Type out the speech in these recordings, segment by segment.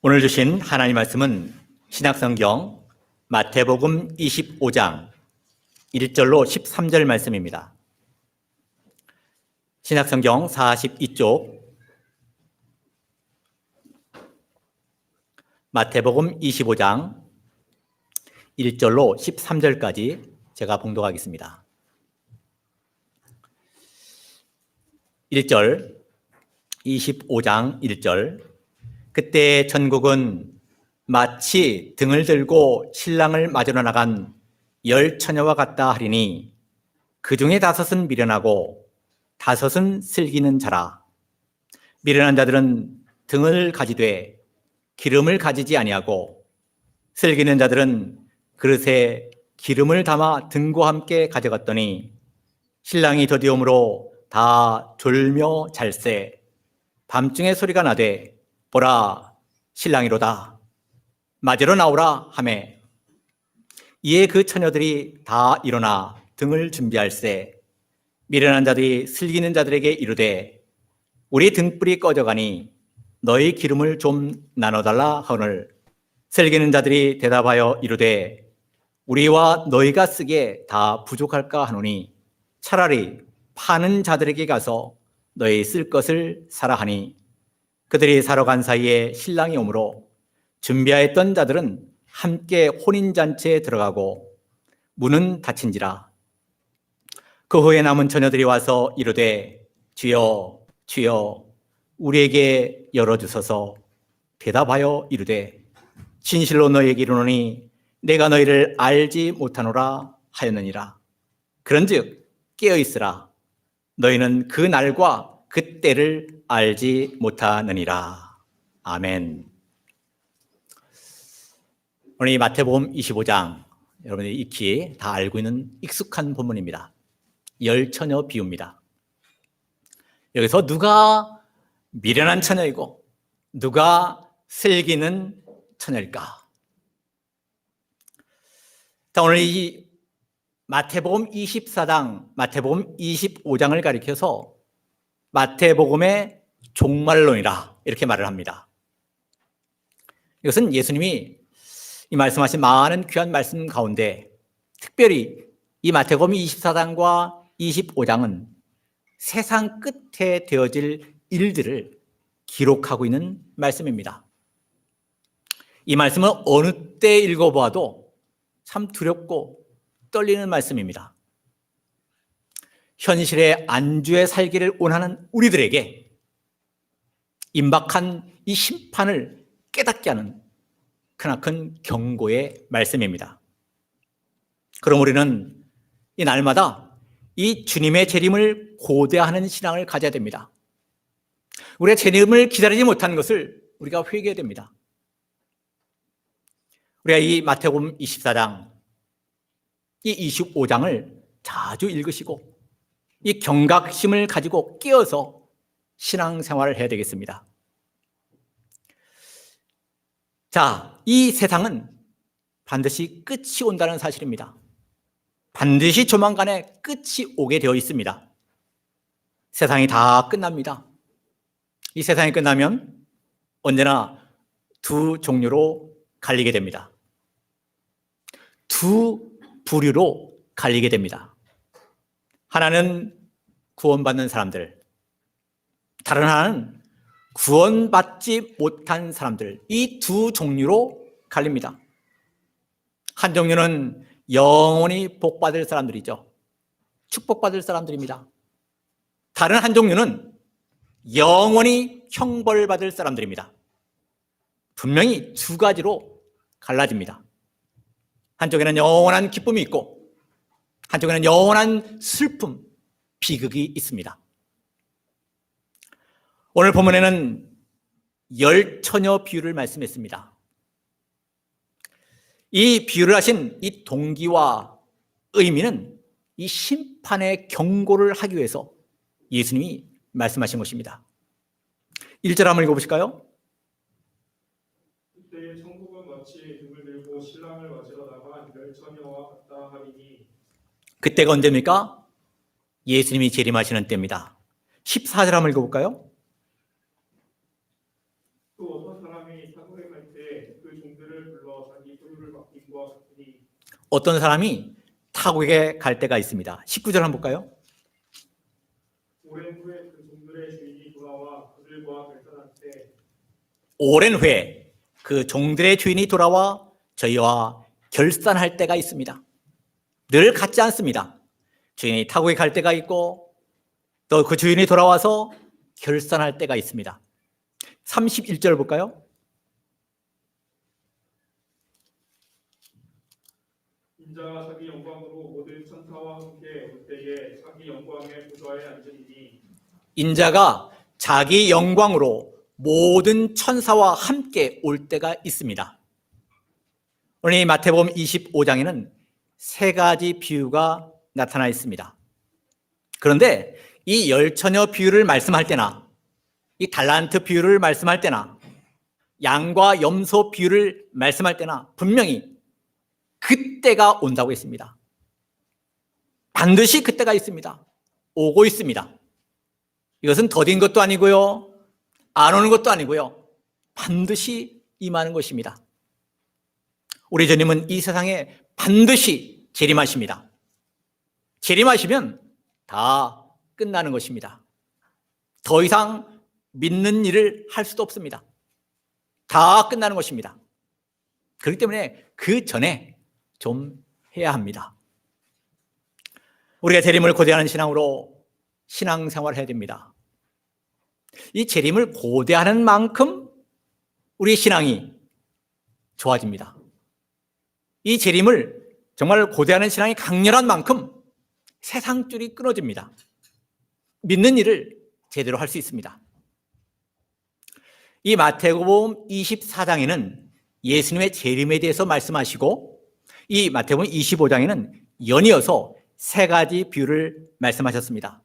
오늘 주신 하나님 말씀은 신약성경 마태복음 25장 1절로 13절 말씀입니다. 신약성경 42쪽 마태복음 25장 1절로 13절까지 제가 봉독하겠습니다. 1절, 25장 1절. 그때 전국은 마치 등을 들고 신랑을 맞으러 나간 10처녀와 같다 하리니 그 중에 5은 미련하고 5은 슬기는 자라. 미련한 자들은 등을 가지되 기름을 가지지 아니하고 슬기는 자들은 그릇에 기름을 담아 등과 함께 가져갔더니 신랑이 더디움으로 다 졸며 잘세. 밤중에 소리가 나되 보라 신랑이로다 맞으러 나오라 하매 이에 그 처녀들이 다 일어나 등을 준비할세. 미련한 자들이 슬기는 자들에게 이르되 우리 등불이 꺼져가니 너희 기름을 좀 나눠달라 하오늘 슬기는 자들이 대답하여 이르되 우리와 너희가 쓰기에 다 부족할까 하노니 차라리 파는 자들에게 가서 너희 쓸 것을 사라 하니 그들이 사러 간 사이에 신랑이 오므로 준비하였던 자들은 함께 혼인잔치에 들어가고 문은 닫힌지라. 그 후에 남은 처녀들이 와서 이르되 주여 주여 우리에게 열어주소서. 대답하여 이르되 진실로 너희에게 이르노니 내가 너희를 알지 못하노라 하였느니라. 그런즉 깨어있으라. 너희는 그 날과 그 때를 알지 못하느니라. 아멘. 오늘 이 마태복음 25장 여러분이 익히 다 알고 있는 익숙한 본문입니다. 10처녀 비유입니다. 여기서 누가 미련한 처녀이고 누가 슬기는 처녀일까? 자, 오늘 이 마태복음 24장, 마태복음 25장을 가리켜서 마태복음의 종말론이라 이렇게 말을 합니다. 이것은 예수님이 이 말씀하신 많은 귀한 말씀 가운데 특별히 이 마태복음 24장과 25장은 세상 끝에 되어질 일들을 기록하고 있는 말씀입니다. 이 말씀은 어느 때 읽어보아도 참 두렵고 떨리는 말씀입니다. 현실의 안주에 살기를 원하는 우리들에게 임박한 이 심판을 깨닫게 하는 크나큰 경고의 말씀입니다. 그럼 우리는 이 날마다 이 주님의 재림을 고대하는 신앙을 가져야 됩니다. 우리가 재림을 기다리지 못하는 것을 우리가 회개해야 됩니다. 우리가 이 마태복음 24장, 이 25장을 자주 읽으시고 이 경각심을 가지고 깨어서 신앙생활을 해야 되겠습니다. 자, 이 세상은 반드시 끝이 온다는 사실입니다. 반드시 조만간에 끝이 오게 되어 있습니다. 세상이 다 끝납니다. 이 세상이 끝나면 언제나 두 종류로 갈리게 됩니다. 두 부류로 갈리게 됩니다. 하나는 구원받는 사람들, 다른 하나는 구원받지 못한 사람들, 이 두 종류로 갈립니다. 한 종류는 영원히 복받을 사람들이죠. 축복받을 사람들입니다. 다른 한 종류는 영원히 형벌받을 사람들입니다. 분명히 두 가지로 갈라집니다. 한쪽에는 영원한 기쁨이 있고 한쪽에는 영원한 슬픔, 비극이 있습니다. 오늘 본문에는 10처녀 비유를 말씀했습니다. 이 비유를 하신 이 동기와 의미는 이 심판의 경고를 하기 위해서 예수님이 말씀하신 것입니다. 1절 한번 읽어보실까요? 그때 천국은 마치 등을 들고 신랑을 맞으러 나간 10처녀와 같다 하리니. 그때가 언제입니까? 예수님이 재림하시는 때입니다. 14절 한번 읽어볼까요? 또 어떤 사람이 사고에 갈 어떤 사람이 타국에 갈 때가 있습니다. 19절 한번 볼까요? 오랜 후에 그 종들의 주인이 돌아와 그들과 결산할 때 오랜 후에 그 종들의 주인이 돌아와 저희와 결산할 때가 있습니다. 늘 같지 않습니다. 주인이 타국에 갈 때가 있고 또 그 주인이 돌아와서 결산할 때가 있습니다. 31절 볼까요? 인자가 자기 영광으로 모든 천사와 함께 올 때에 자기 영광의 보좌에 앉으리니 인자가 자기 영광으로 모든 천사와 함께 올 때가 있습니다. 오늘 이 마태복음 25장에는 세 가지 비유가 나타나 있습니다. 그런데 이 열처녀 비유를 말씀할 때나 이 달란트 비유를 말씀할 때나 양과 염소 비유를 말씀할 때나 분명히 그때가 온다고 했습니다. 반드시 그때가 있습니다. 오고 있습니다. 이것은 더딘 것도 아니고요, 안 오는 것도 아니고요, 반드시 임하는 것입니다. 우리 주님은 이 세상에 반드시 재림하십니다. 재림하시면 다 끝나는 것입니다. 더 이상 믿는 일을 할 수도 없습니다. 다 끝나는 것입니다. 그렇기 때문에 그 전에 좀 해야 합니다. 우리가 재림을 고대하는 신앙으로 신앙생활을 해야 됩니다. 이 재림을 고대하는 만큼 우리 신앙이 좋아집니다. 이 재림을 정말 고대하는 신앙이 강렬한 만큼 세상줄이 끊어집니다. 믿는 일을 제대로 할 수 있습니다. 이 마태복음 24장에는 예수님의 재림에 대해서 말씀하시고 이 마태복음 25장에는 연이어서 세 가지 비유를 말씀하셨습니다.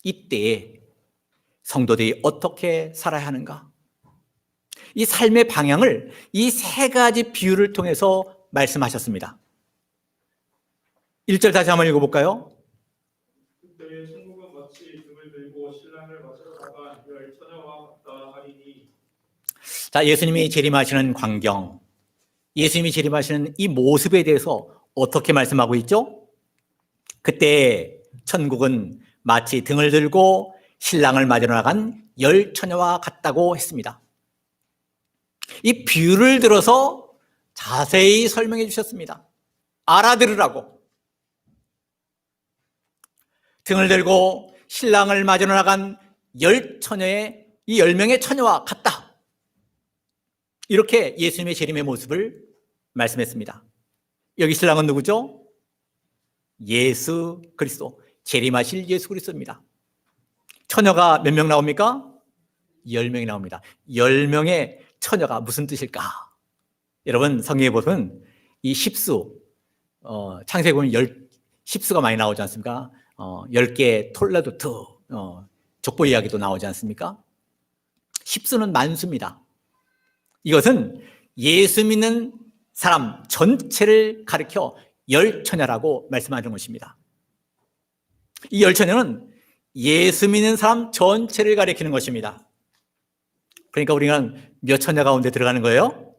이때에 성도들이 어떻게 살아야 하는가? 이 삶의 방향을 이 세 가지 비유를 통해서 말씀하셨습니다. 1절 다시 한번 읽어볼까요? 그때의 천국은 마치 등을 들고 신랑을 맞으러 나간 열 처녀와 같다 하리니. 자, 예수님이 재림하시는 광경, 예수님이 재림하시는 이 모습에 대해서 어떻게 말씀하고 있죠? 그때 천국은 마치 등을 들고 신랑을 맞으러 나간 열 처녀와 같다고 했습니다. 이 비유를 들어서 자세히 설명해 주셨습니다. 알아들으라고. 등을 들고 신랑을 맞으러 나간 열 처녀의 이 10명의 처녀와 같다. 이렇게 예수님의 재림의 모습을 말씀했습니다. 여기 신랑은 누구죠? 예수 그리스도, 재림하실 예수 그리스도입니다. 처녀가 몇 명 나옵니까? 10명이 나옵니다. 10명의 처녀가 무슨 뜻일까? 여러분 성경에 보면 이 십수, 창세기 보면 10수가 많이 나오지 않습니까? 10개의 톨레도트, 족보 이야기도 나오지 않습니까? 십수는 만수입니다. 이것은 예수 믿는 사람 전체를 가리켜 열처녀라고 말씀하는 것입니다. 이 열처녀는 예수 믿는 사람 전체를 가리키는 것입니다. 그러니까 우리는 몇 처녀 가운데 들어가는 거예요?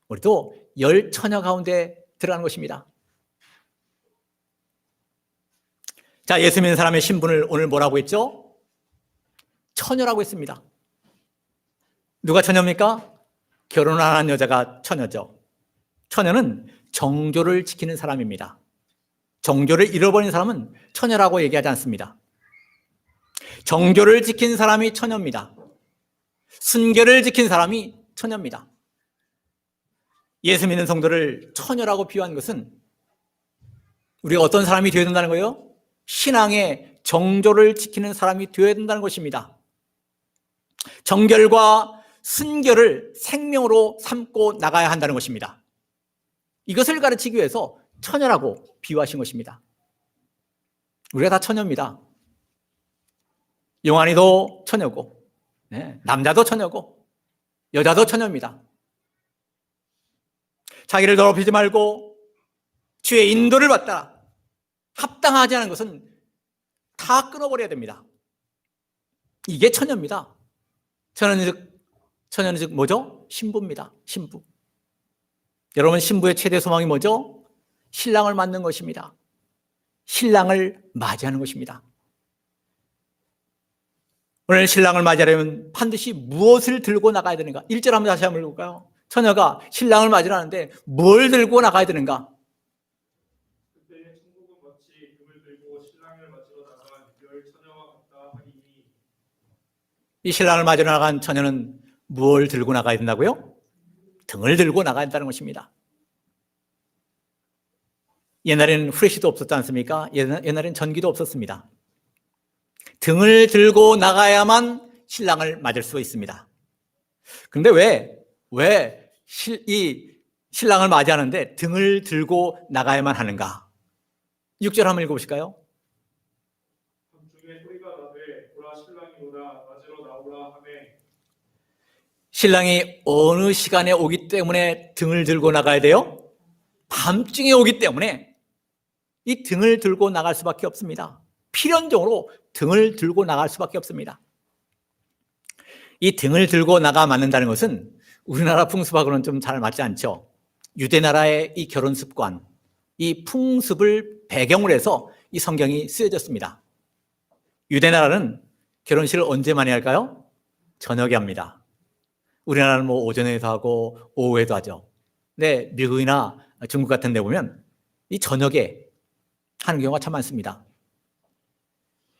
우리도 열처녀 가운데 들어가는 것입니다. 자, 예수 믿는 사람의 신분을 오늘 뭐라고 했죠? 처녀라고 했습니다. 누가 처녀입니까? 결혼 안 한 여자가 처녀죠. 처녀는 정조를 지키는 사람입니다. 정조를 잃어버린 사람은 처녀라고 얘기하지 않습니다. 정조를 지킨 사람이 처녀입니다. 순결을 지킨 사람이 처녀입니다. 예수 믿는 성도를 처녀라고 비유한 것은 우리가 어떤 사람이 되어야 된다는 거예요? 신앙의 정조를 지키는 사람이 되어야 된다는 것입니다. 정결과 순결을 생명으로 삼고 나가야 한다는 것입니다. 이것을 가르치기 위해서 처녀라고 비유하신 것입니다. 우리가 다 처녀입니다. 용환이도 처녀고, 남자도 처녀고, 여자도 처녀입니다. 자기를 더럽히지 말고 주의 인도를 받다가 합당하지 않은 것은 다 끊어버려야 됩니다. 이게 처녀입니다. 처녀는 즉 뭐죠? 신부입니다. 신부. 여러분, 신부의 최대 소망이 뭐죠? 신랑을 맞는 것입니다. 신랑을 맞이하는 것입니다. 오늘 신랑을 맞이하려면 반드시 무엇을 들고 나가야 되는가? 1절 한번 다시 한번 읽어볼까요? 처녀가 신랑을 맞이하는데 뭘 들고 나가야 되는가? 그때 천국은 마치 금을 들고 신랑을 맞으러 나간 열 처녀와 같다 하리니. 이 신랑을 맞이러 나간 처녀는 뭘 들고 나가야 된다고요? 등을 들고 나가야 된다는 것입니다. 옛날에는 후레쉬도 없었지 않습니까? 옛날에는 전기도 없었습니다. 등을 들고 나가야만 신랑을 맞을 수 있습니다. 그런데 왜 이 신랑을 맞이하는데 등을 들고 나가야만 하는가? 6절 한번 읽어보실까요? 밤중에 소리가 나되 보라 신랑이 오라 맞으러 나오라 하매. 신랑이 어느 시간에 오기 때문에 등을 들고 나가야 돼요? 밤중에 오기 때문에 이 등을 들고 나갈 수밖에 없습니다. 필연적으로 등을 들고 나갈 수밖에 없습니다. 이 등을 들고 나가 맞는다는 것은 우리나라 풍습하고는 좀 잘 맞지 않죠. 유대 나라의 이 결혼 습관, 이 풍습을 배경으로 해서 이 성경이 쓰여졌습니다. 유대 나라는 결혼식을 언제 많이 할까요? 저녁에 합니다. 우리나라는 뭐 오전에도 하고 오후에도 하죠. 근데 미국이나 중국 같은 데 보면 이 저녁에 하는 경우가 참 많습니다.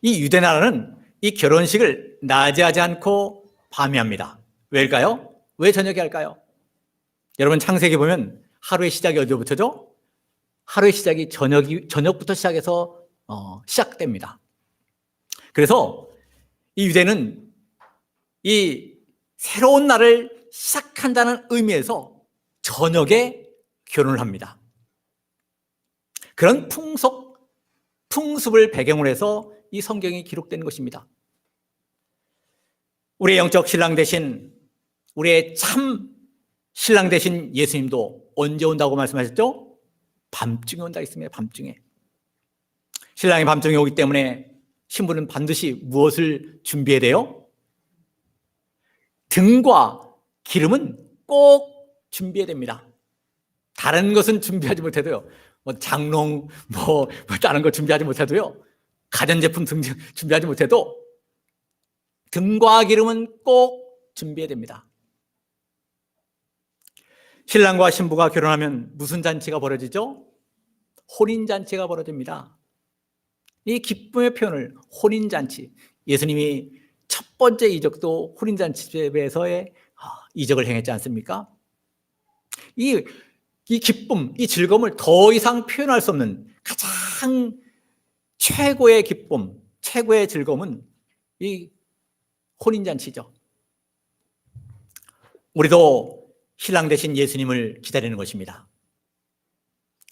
이 유대 나라는 이 결혼식을 낮에 하지 않고 밤에 합니다. 왜일까요? 왜 저녁에 할까요? 여러분, 창세기 보면 하루의 시작이 어디부터죠? 하루의 시작이 저녁부터 시작해서 시작됩니다. 그래서 이 유대는 이 새로운 날을 시작한다는 의미에서 저녁에 결혼을 합니다. 그런 풍습을 배경으로 해서 이 성경이 기록된 것입니다. 우리의 영적 신랑 대신, 우리의 참 신랑 대신 예수님도 언제 온다고 말씀하셨죠? 밤중에 온다 했습니다. 밤중에. 신랑이 밤중에 오기 때문에 신부는 반드시 무엇을 준비해야 돼요? 등과 기름은 꼭 준비해야 됩니다. 다른 것은 준비하지 못해도요. 장롱, 다른 거 준비하지 못해도요. 가전제품 준비하지 못해도 등과 기름은 꼭 준비해야 됩니다. 신랑과 신부가 결혼하면 무슨 잔치가 벌어지죠? 혼인잔치가 벌어집니다. 이 기쁨의 표현을 혼인잔치, 예수님이 첫 번째 이적도 혼인잔치에서의 이적을 행했지 않습니까? 이 기쁨, 이 즐거움을 더 이상 표현할 수 없는 가장 최고의 기쁨, 최고의 즐거움은 이 혼인잔치죠. 우리도 신랑 대신 예수님을 기다리는 것입니다.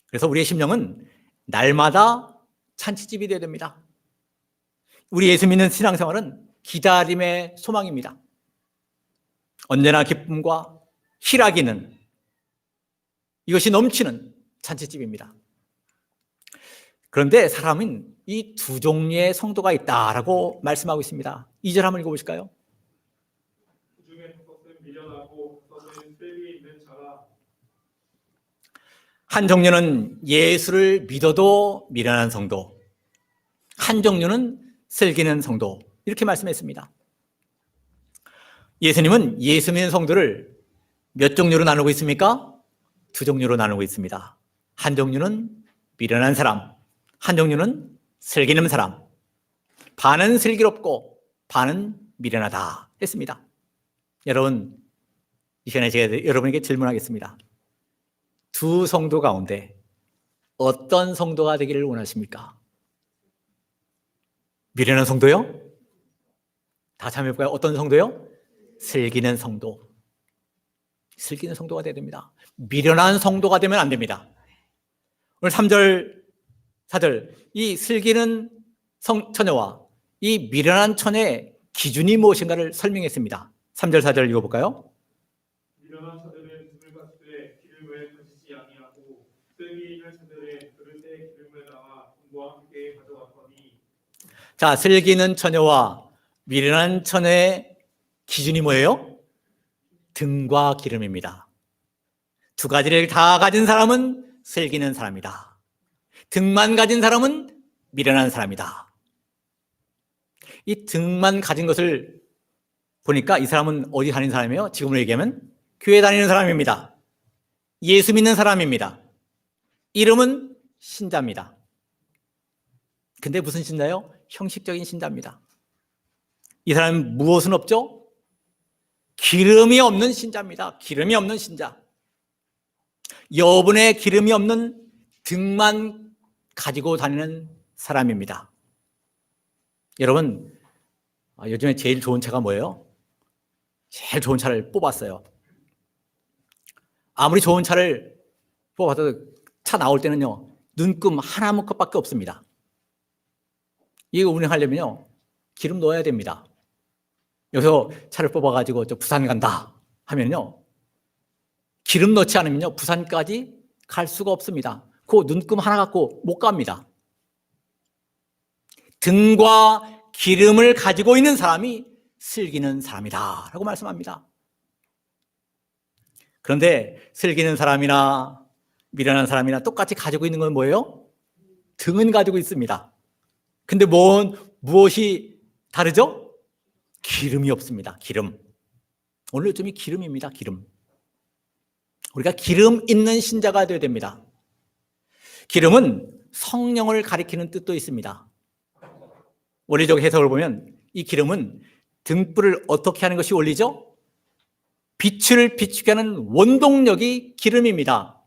그래서 우리의 심령은 날마다 잔치집이 되어야 됩니다. 우리 예수 믿는 신앙생활은 기다림의 소망입니다. 언제나 기쁨과 희락이는 이것이 넘치는 잔치집입니다. 그런데 사람은 이 두 종류의 성도가 있다라고 말씀하고 있습니다. 2절 한번 읽어보실까요? 그 중에 다섯은 미련하고 다섯은 셀이 있는 자라. 한 종류는 예수를 믿어도 미련한 성도, 한 종류는 슬기는 성도, 이렇게 말씀했습니다. 예수님은 예수 믿는 성도를 몇 종류로 나누고 있습니까? 두 종류로 나누고 있습니다. 한 종류는 미련한 사람, 한 종류는 슬기는 사람. 반은 슬기롭고 반은 미련하다 했습니다. 여러분, 이 시간에 제가 여러분에게 질문하겠습니다. 두 성도 가운데 어떤 성도가 되기를 원하십니까? 미련한 성도요? 다 참여해볼까요? 어떤 성도요? 슬기는 성도. 슬기는 성도가 되어야 됩니다. 미련한 성도가 되면 안 됩니다. 오늘 3절, 4절, 이 슬기는 처녀와 이 미련한 처녀의 기준이 무엇인가를 설명했습니다. 3절, 4절 읽어볼까요? 미련한 자들은 등을 가지되 기름을 가지지 아니하고 슬기 있는 자들은 그릇에 기름을 담아 등과 함께 가져왔더니. 자, 슬기는 처녀와 미련한 처녀의 기준이 뭐예요? 등과 기름입니다. 두 가지를 다 가진 사람은 슬기는 사람이다. 등만 가진 사람은 미련한 사람이다. 이 등만 가진 것을 보니까 이 사람은 어디 다니는 사람이에요? 지금으로 얘기하면 교회 다니는 사람입니다. 예수 믿는 사람입니다. 이름은 신자입니다. 근데 무슨 신자요? 형식적인 신자입니다. 이 사람은 무엇은 없죠? 기름이 없는 신자입니다. 기름이 없는 신자. 여분의 기름이 없는 등만 가지고 다니는 사람입니다. 여러분, 요즘에 제일 좋은 차가 뭐예요? 제일 좋은 차를 뽑았어요. 아무리 좋은 차를 뽑아도 차 나올 때는요, 눈금 하나밖에 없습니다. 이거 운행하려면요, 기름 넣어야 됩니다. 여기서 차를 뽑아가지고 저 부산 간다 하면요, 기름 넣지 않으면요, 부산까지 갈 수가 없습니다. 그 눈금 하나 갖고 못 갑니다. 등과 기름을 가지고 있는 사람이 슬기는 사람이다 라고 말씀합니다. 그런데 슬기는 사람이나 미련한 사람이나 똑같이 가지고 있는 건 뭐예요? 등은 가지고 있습니다. 근데 무엇이 다르죠? 기름이 없습니다. 기름. 오늘 요즘이 기름입니다. 기름. 우리가 기름 있는 신자가 되어야 됩니다. 기름은 성령을 가리키는 뜻도 있습니다. 원리적 해석을 보면 이 기름은 등불을 어떻게 하는 것이 원리죠? 빛을 비추게 하는 원동력이 기름입니다.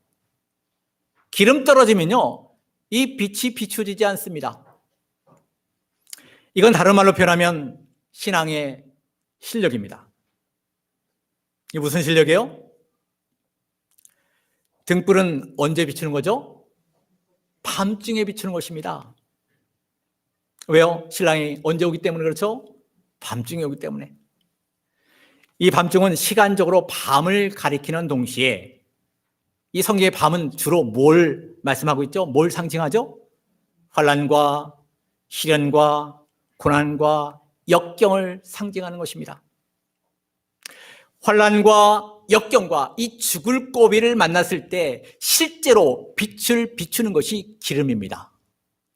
기름 떨어지면요, 이 빛이 비추어지지 않습니다. 이건 다른 말로 표현하면 신앙의 실력입니다. 이게 무슨 실력이에요? 등불은 언제 비추는 거죠? 밤중에 비추는 것입니다. 왜요? 신랑이 언제 오기 때문에 그렇죠? 밤중에 오기 때문에. 이 밤중은 시간적으로 밤을 가리키는 동시에 이 성경의 밤은 주로 뭘 말씀하고 있죠? 뭘 상징하죠? 환난과 시련과 고난과 역경을 상징하는 것입니다. 환난과 역경과 이 죽을 고비를 만났을 때 실제로 빛을 비추는 것이 기름입니다.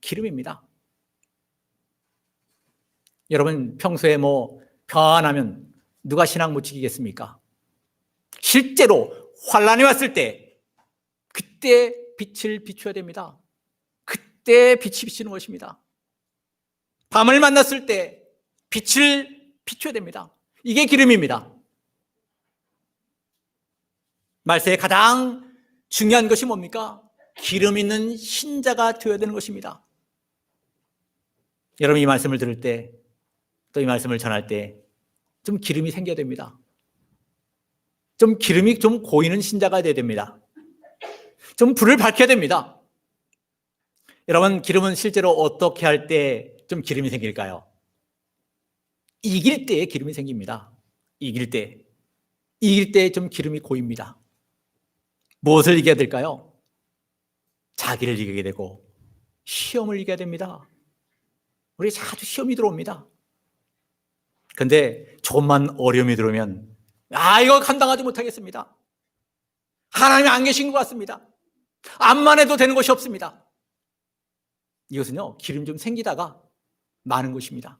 기름입니다. 여러분 평소에 평안하면 누가 신앙 못 지키겠습니까? 실제로 환난이 왔을 때 그때 빛을 비춰야 됩니다. 그때 빛이 비치는 것입니다. 밤을 만났을 때 빛을 비춰야 됩니다. 이게 기름입니다. 말세에 가장 중요한 것이 뭡니까? 기름 있는 신자가 되어야 되는 것입니다. 여러분 이 말씀을 들을 때 또 이 말씀을 전할 때 좀 기름이 생겨야 됩니다. 좀 기름이 좀 고이는 신자가 되어야 됩니다. 좀 불을 밝혀야 됩니다. 여러분 기름은 실제로 어떻게 할 때 좀 기름이 생길까요? 이길 때에 기름이 생깁니다. 이길 때 좀 기름이 고입니다. 무엇을 이겨야 될까요? 자기를 이기게 되고 시험을 이겨야 됩니다. 우리 자주 시험이 들어옵니다. 근데 조금만 어려움이 들어오면 이거 감당하지 못하겠습니다. 하나님이 안 계신 것 같습니다. 암만 해도 되는 것이 없습니다. 이것은요 기름 좀 생기다가 마는 것입니다.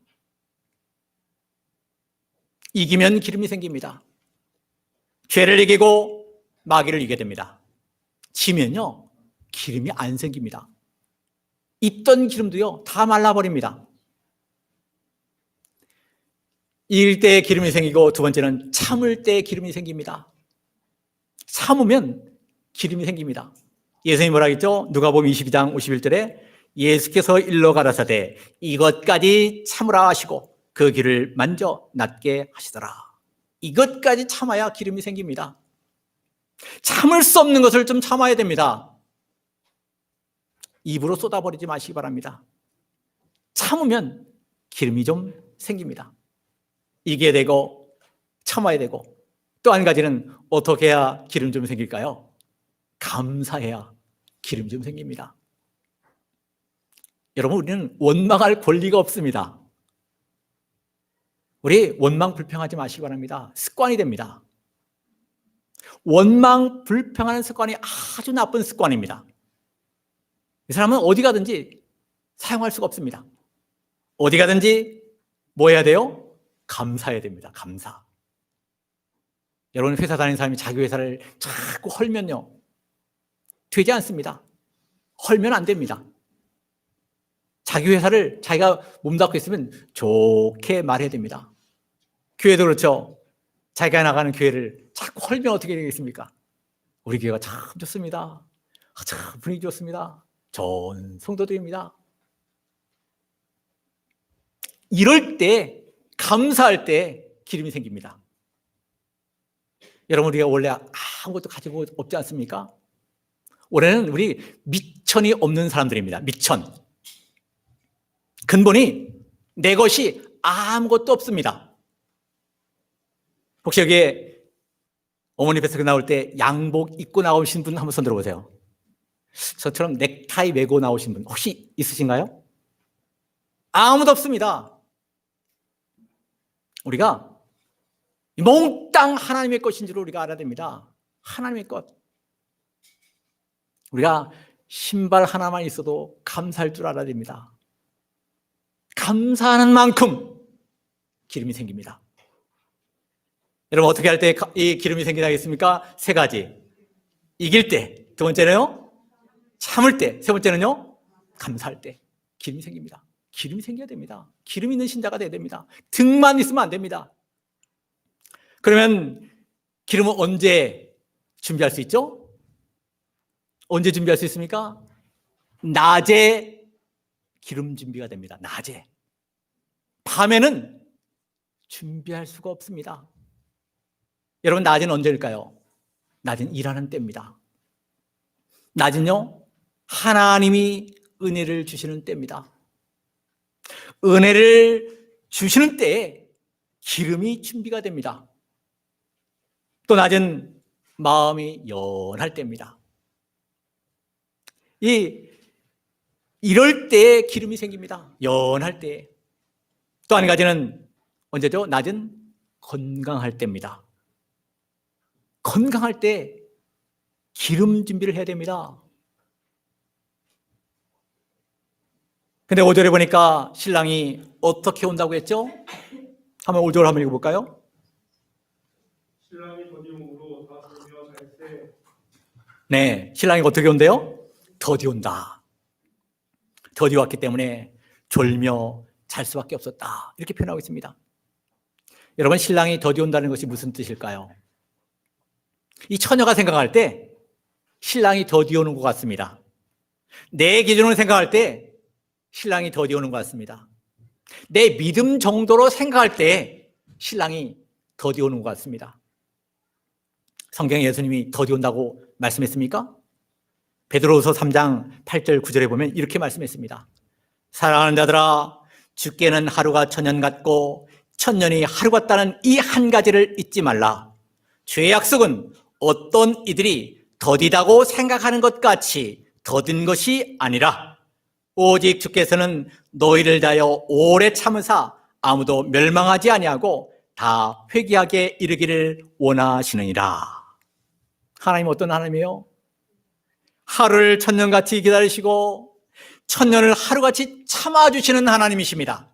이기면 기름이 생깁니다. 죄를 이기고 마귀를 이기게 됩니다. 지면요 기름이 안 생깁니다. 있던 기름도요 다 말라버립니다. 이길 때 기름이 생기고 두 번째는 참을 때 기름이 생깁니다. 참으면 기름이 생깁니다. 예수님이 뭐라 했죠? 누가복음 22장 51절에 예수께서 일러 가라사대 이것까지 참으라 하시고 그 길을 만져 낫게 하시더라. 이것까지 참아야 기름이 생깁니다. 참을 수 없는 것을 좀 참아야 됩니다. 입으로 쏟아버리지 마시기 바랍니다. 참으면 기름이 좀 생깁니다. 이겨야 되고 참아야 되고 또 한 가지는 어떻게 해야 기름 좀 생길까요? 감사해야 기름 좀 생깁니다. 여러분 우리는 원망할 권리가 없습니다. 우리 원망 불평하지 마시기 바랍니다. 습관이 됩니다. 원망, 불평하는 습관이 아주 나쁜 습관입니다. 이 사람은 어디 가든지 사용할 수가 없습니다. 어디 가든지 뭐 해야 돼요? 감사해야 됩니다. 감사. 여러분 회사 다니는 사람이 자기 회사를 자꾸 헐면요, 되지 않습니다. 헐면 안 됩니다. 자기 회사를 자기가 몸담고 있으면 좋게 말해야 됩니다. 교회도 그렇죠. 자기가 나가는 교회를 자꾸 헐면 어떻게 되겠습니까? 우리 교회가 참 좋습니다. 참 분위기 좋습니다. 좋은 성도들입니다. 이럴 때, 감사할 때 기름이 생깁니다. 여러분, 우리가 원래 아무것도 가지고 없지 않습니까? 올해는 우리 미천이 없는 사람들입니다. 미천. 근본이 내 것이 아무것도 없습니다. 혹시 여기에 어머니 뱃속에 나올 때 양복 입고 나오신 분 한번 손 들어보세요. 저처럼 넥타이 메고 나오신 분 혹시 있으신가요? 아무도 없습니다. 우리가 몽땅 하나님의 것인 줄 우리가 알아야 됩니다. 하나님의 것. 우리가 신발 하나만 있어도 감사할 줄 알아야 됩니다. 감사하는 만큼 기름이 생깁니다. 여러분 어떻게 할 때 이 기름이 생기겠습니까? 세 가지. 이길 때. 두 번째는요, 참을 때. 세 번째는요, 감사할 때. 기름이 생깁니다. 기름이 생겨야 됩니다. 기름 있는 신자가 돼야 됩니다. 등만 있으면 안 됩니다. 그러면 기름은 언제 준비할 수 있죠? 언제 준비할 수 있습니까? 낮에 기름 준비가 됩니다. 낮에. 밤에는 준비할 수가 없습니다. 여러분 낮은 언제일까요? 낮은 일하는 때입니다. 낮은요, 하나님이 은혜를 주시는 때입니다. 은혜를 주시는 때에 기름이 준비가 됩니다. 또 낮은 마음이 연할 때입니다. 이럴 때에 기름이 생깁니다. 연할 때에. 또 한 가지는 언제죠? 낮은 건강할 때입니다. 건강할 때 기름 준비를 해야 됩니다. 근데 5절에 보니까 신랑이 어떻게 온다고 했죠? 한번 5절 한번 읽어볼까요? 신랑이 더디 오므로 다 졸며 잘 때 네, 신랑이 어떻게 온대요? 더디 온다. 더디 왔기 때문에 졸며 잘 수밖에 없었다. 이렇게 표현하고 있습니다. 여러분 신랑이 더디 온다는 것이 무슨 뜻일까요? 이 처녀가 생각할 때 신랑이 더디 오는 것 같습니다. 내 기준으로 생각할 때 신랑이 더디 오는 것 같습니다. 내 믿음 정도로 생각할 때 신랑이 더디 오는 것 같습니다. 성경에 예수님이 더디 온다고 말씀했습니까? 베드로후서 3장 8절 9절에 보면 이렇게 말씀했습니다. 사랑하는 자들아, 주께는 하루가 천년 같고 천년이 하루 같다는 이 한 가지를 잊지 말라. 주의 약속은 어떤 이들이 더디다고 생각하는 것 같이 더딘 것이 아니라 오직 주께서는 너희를 다하여 오래 참으사 아무도 멸망하지 아니하고 다 회개하게 이르기를 원하시느니라. 하나님 어떤 하나님이에요? 하루를 천년같이 기다리시고 천년을 하루같이 참아주시는 하나님이십니다.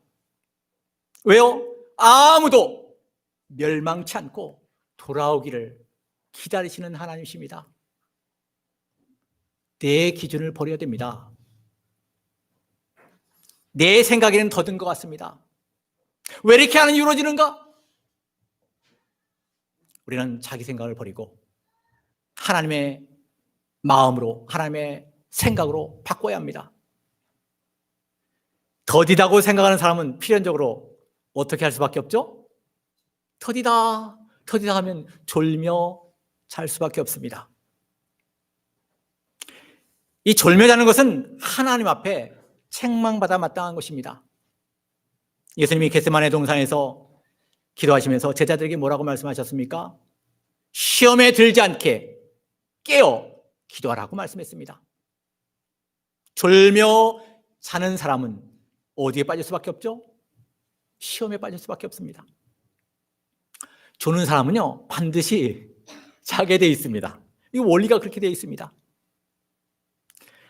왜요? 아무도 멸망치 않고 돌아오기를 기다리시는 하나님이십니다. 내 기준을 버려야 됩니다. 내 생각에는 더딘 것 같습니다. 왜 이렇게 하는 이루어지는가? 우리는 자기 생각을 버리고 하나님의 마음으로, 하나님의 생각으로 바꿔야 합니다. 더디다고 생각하는 사람은 필연적으로 어떻게 할 수밖에 없죠? 더디다 하면 졸며 잘 수밖에 없습니다. 이 졸며 자는 것은 하나님 앞에 책망받아 마땅한 것입니다. 예수님이 겟세마네 동산에서 기도하시면서 제자들에게 뭐라고 말씀하셨습니까? 시험에 들지 않게 깨어 기도하라고 말씀했습니다. 졸며 자는 사람은 어디에 빠질 수밖에 없죠? 시험에 빠질 수밖에 없습니다. 조는 사람은요 반드시 자게 되어 있습니다. 이 원리가 그렇게 되어 있습니다.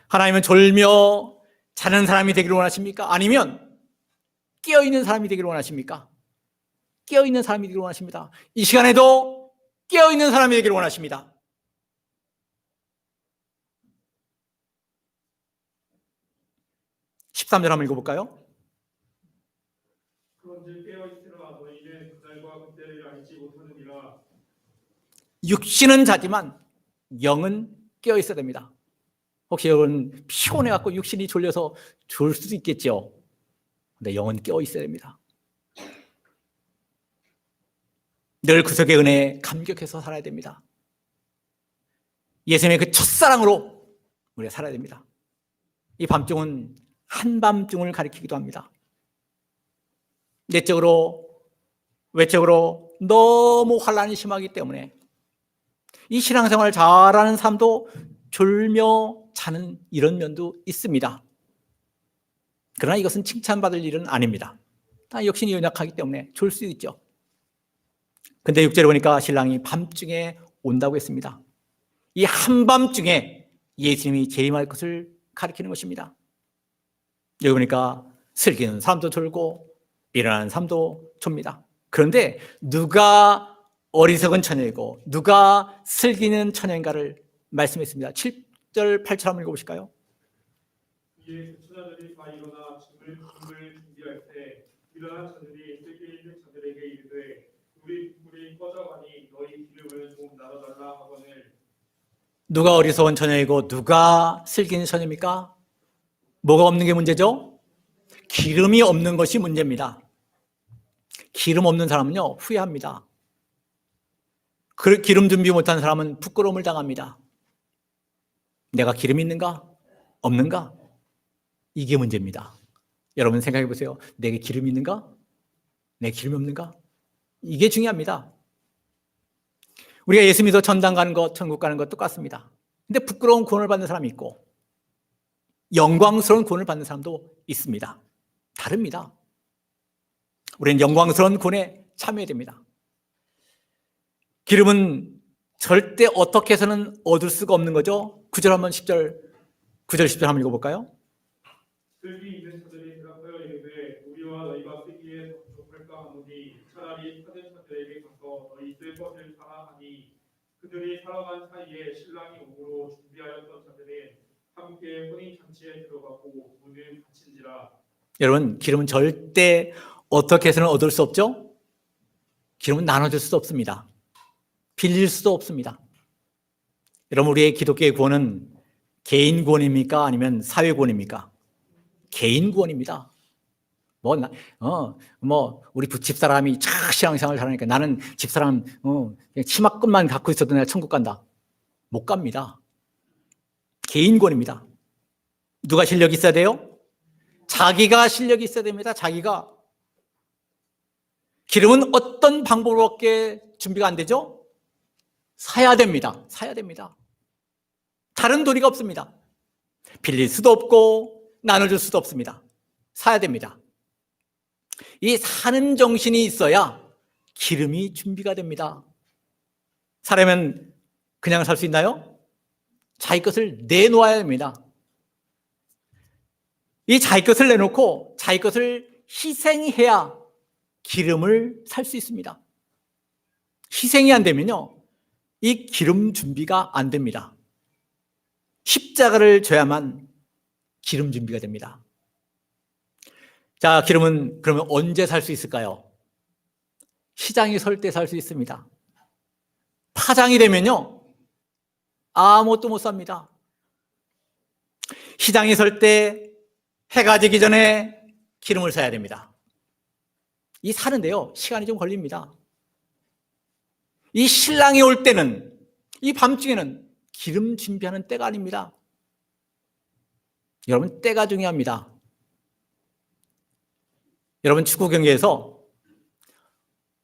하나님은 졸며 자는 사람이 되기를 원하십니까? 아니면 깨어있는 사람이 되기를 원하십니까? 깨어있는 사람이 되기를 원하십니다. 이 시간에도 깨어있는 사람이 되기를 원하십니다. (13절) 한번 읽어볼까요? 그런즉 깨어있으라. 너희는 그날과 그때를 알지 못하느니라. 육신은 자지만 영은 깨어 있어야 됩니다. 혹시 여러분 피곤해갖고 육신이 졸려서 졸 수도 있겠죠. 근데 영은 깨어 있어야 됩니다. 늘 구속의 은혜에 감격해서 살아야 됩니다. 예수님의 그 첫사랑으로 우리가 살아야 됩니다. 이 밤중은 한밤중을 가리키기도 합니다. 내적으로 외적으로 너무 환란이 심하기 때문에 이 신앙생활을 잘하는 사람도 졸며 자는 이런 면도 있습니다. 그러나 이것은 칭찬받을 일은 아닙니다. 다 육신이 연약하기 때문에 졸 수 있죠. 근데 6절에 보니까 신랑이 밤중에 온다고 했습니다. 이 한밤중에 예수님이 재림할 것을 가리키는 것입니다. 여기 보니까 슬기는 사람도 졸고 일어나는 사람도 좁니다. 그런데 누가 어리석은 처녀이고 누가 슬기는 처녀인가를 말씀했습니다. 7절 8절 한번 읽어보실까요? 이에 그 처자들이 다 일어나 짐을 준비할 때 일어난 자들이 슬기 있는 자들에게 이르되 우리 불이 꺼져가니 너희 기름을 좀 나눠달라 하거늘. 누가 어리석은 처녀이고 누가 슬기는 처녀입니까? 뭐가 없는 게 문제죠? 기름이 없는 것이 문제입니다. 기름 없는 사람은요 후회합니다. 기름 준비 못한 사람은 부끄러움을 당합니다. 내가 기름이 있는가? 없는가? 이게 문제입니다. 여러분 생각해 보세요. 내게 기름이 있는가? 내 기름이 없는가? 이게 중요합니다. 우리가 예수 믿어 천당 가는 것, 천국 가는 것 똑같습니다. 근데 부끄러운 구원을 받는 사람이 있고 영광스러운 구원을 받는 사람도 있습니다. 다릅니다. 우리는 영광스러운 구원에 참여해야 됩니다. 기름은 절대 어떻게 해서는 얻을 수가 없는 거죠. 9절 한번 10절 9절 10절 한번 읽어볼까요? 슬기 있는 자들이 대답하여 이르되 우리와 너희가 슬기에 부족할까 하노니 차라리 타는 자들에게 가서 너희 쓸 것을 사라 하니 그들이 살아간 사이에 신랑이 오므로 준비하였던 자들은 함께 혼인잔치에 들어가고 문을 닫힌지라. 여러분 기름은 절대 어떻게 해서는 얻을 수 없죠. 기름은 나눠줄 수도 없습니다. 빌릴 수도 없습니다. 여러분 우리의 기독교의 구원은 개인 구원입니까? 아니면 사회 구원입니까? 개인 구원입니다. 우리 집사람이 참 신앙생활을 잘하니까 나는 집사람 그냥 치마끈만 갖고 있어도 내가 천국 간다. 못 갑니다. 개인 구원입니다. 누가 실력이 있어야 돼요? 자기가 실력이 있어야 됩니다. 자기가. 기름은 어떤 방법으로밖에 준비가 안 되죠? 사야 됩니다. 사야 됩니다. 다른 도리가 없습니다. 빌릴 수도 없고 나눠줄 수도 없습니다. 사야 됩니다. 이 사는 정신이 있어야 기름이 준비가 됩니다. 사려면 그냥 살 수 있나요? 자기 것을 내놓아야 됩니다. 이 자기 것을 내놓고 자기 것을 희생해야 기름을 살 수 있습니다. 희생이 안 되면요 이 기름 준비가 안 됩니다. 십자가를 져야만 기름 준비가 됩니다. 자, 기름은 그러면 언제 살 수 있을까요? 시장이 설 때 살 수 있습니다. 파장이 되면요 아무것도 못 삽니다. 시장이 설 때 해가 지기 전에 기름을 사야 됩니다. 이 사는데요 시간이 좀 걸립니다. 이 신랑이 올 때는 이 밤중에는 기름 준비하는 때가 아닙니다. 여러분 때가 중요합니다. 여러분 축구 경기에서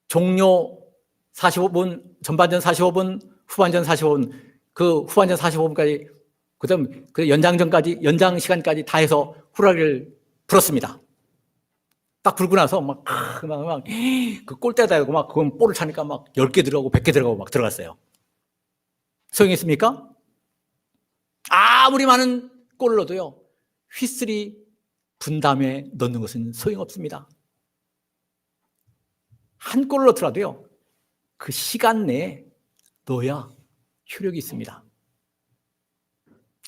종료 45분, 전반전 45분, 후반전 45분, 그 후반전 45분까지 그다음 그 연장전까지 연장 시간까지 다 해서 후라이를 불었습니다. 딱 불고 나서 막 그 골대에다 하고 막 그건 볼을 차니까 막 10개 들어가고 100개 들어가고 막 들어갔어요. 소용있습니까? 아무리 많은 골을 넣어도요, 휘슬이 분 다음에 넣는 것은 소용없습니다. 한 골을 넣더라도요, 그 시간 내에 넣어야 효력이 있습니다.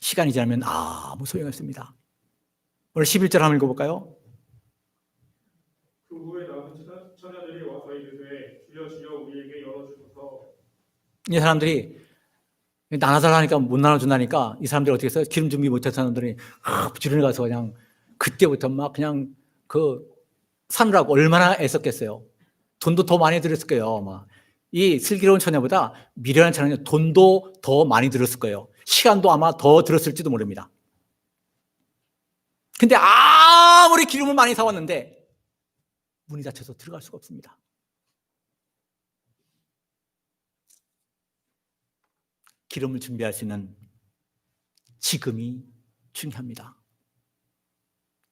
시간이 지나면 아무 소용없습니다. 오늘 11절 한번 읽어볼까요? 그 후에 남은 처녀들이 와서 이르되 주여 주여 우리에게 열어주소서. 이 사람들이 나눠달라니까 못 나눠준다니까 이 사람들이 어떻게 해서 기름 준비 못한 사람들이 부지런히 가서 그냥 그때부터 막 그냥 그 사느라고 얼마나 애썼겠어요. 돈도 더 많이 들었을 거예요. 막 이 슬기로운 처녀보다 미련한 처녀는 돈도 더 많이 들었을 거예요. 시간도 아마 더 들었을지도 모릅니다. 근데 아무리 기름을 많이 사왔는데 문이 닫혀서 들어갈 수가 없습니다. 기름을 준비할 수 있는 지금이 중요합니다.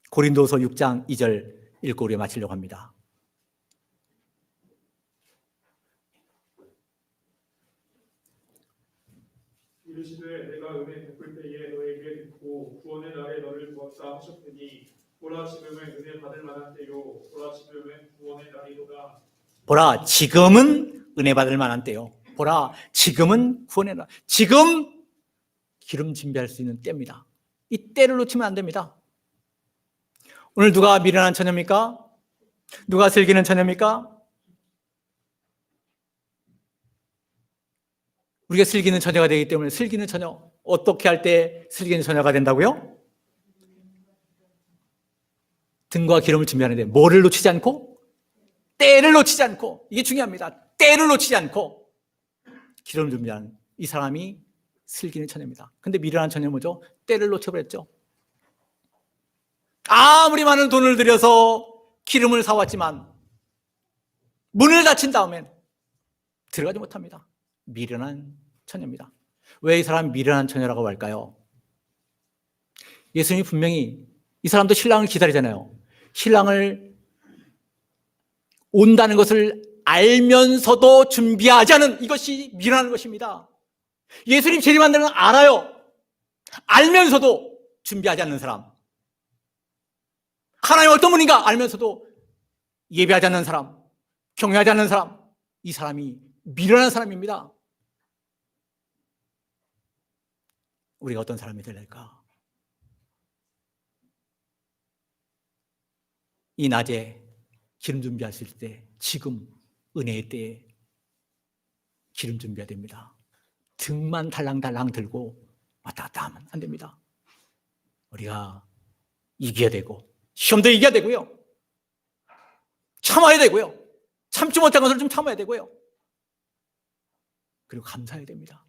고린도서 6장 2절 읽고 우리 마치려고 합니다. 이르시되 내가 은혜 베풀 때에 너에게 듣고 구원의 날에 너를 부었다 하셨으니 보라 지금은 은혜 받을 만한 때요 보라 지금은 구원의 날이로다. 보라 지금은 은혜 받을 만한 때요. 보라 지금은 구원의 날. 지금 기름 준비할 수 있는 때입니다. 이 때를 놓치면 안 됩니다. 오늘 누가 미련한 처녀입니까? 누가 슬기는 처녀입니까? 우리가 슬기는 처녀가 되기 때문에 슬기는 처녀, 어떻게 할 때 슬기는 처녀가 된다고요? 등과 기름을 준비하는데 뭐를 놓치지 않고? 때를 놓치지 않고. 이게 중요합니다. 때를 놓치지 않고 기름을 준비하는 이 사람이 슬기는 처녀입니다. 근데 미련한 처녀는 뭐죠? 때를 놓쳐버렸죠. 아무리 많은 돈을 들여서 기름을 사왔지만 문을 닫힌 다음엔 들어가지 못합니다. 미련한 처녀입니다. 왜 이 사람 미련한 처녀라고 할까요? 예수님이 분명히 이 사람도 신랑을 기다리잖아요. 신랑을 온다는 것을 알면서도 준비하지 않은 이것이 미련한 것입니다. 예수님 재림한다는 건 알아요. 알면서도 준비하지 않는 사람. 하나님 어떤 분인가 알면서도 예배하지 않는 사람, 경외하지 않는 사람, 이 사람이 미련한 사람입니다. 우리가 어떤 사람이 될까? 이 낮에 기름 준비할 수 있을 때, 지금 은혜의 때에 기름 준비해야 됩니다. 등만 달랑달랑 들고 왔다 갔다 하면 안 됩니다. 우리가 이겨야 되고, 시험도 이겨야 되고요. 참아야 되고요. 참지 못한 것을 좀 참아야 되고요. 그리고 감사해야 됩니다.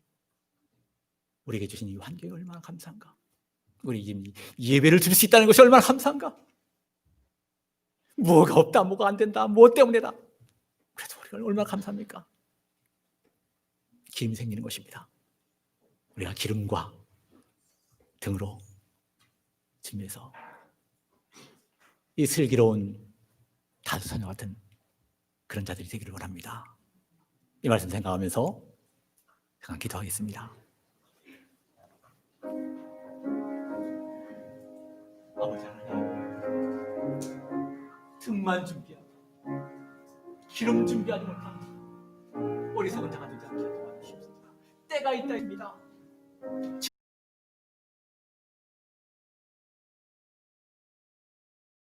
우리에게 주신 이 환경이 얼마나 감사한가. 우리 지금 예배를 드릴 수 있다는 것이 얼마나 감사한가. 뭐가 없다, 뭐가 안 된다, 뭐 때문에다. 그래도 우리가 얼마나 감사합니까? 기름이 생기는 것입니다. 우리가 기름과 등으로 준비해서 이 슬기로운 다수처녀 같은 그런 자들이 되기를 원합니다. 이 말씀 생각하면서 잠깐 기도하겠습니다. 아버지 하나님, 등만 준비하고 기름 준비하지 못한 어리석은 자가 되지 않게 도와주시옵소서. 때가 있다입니다.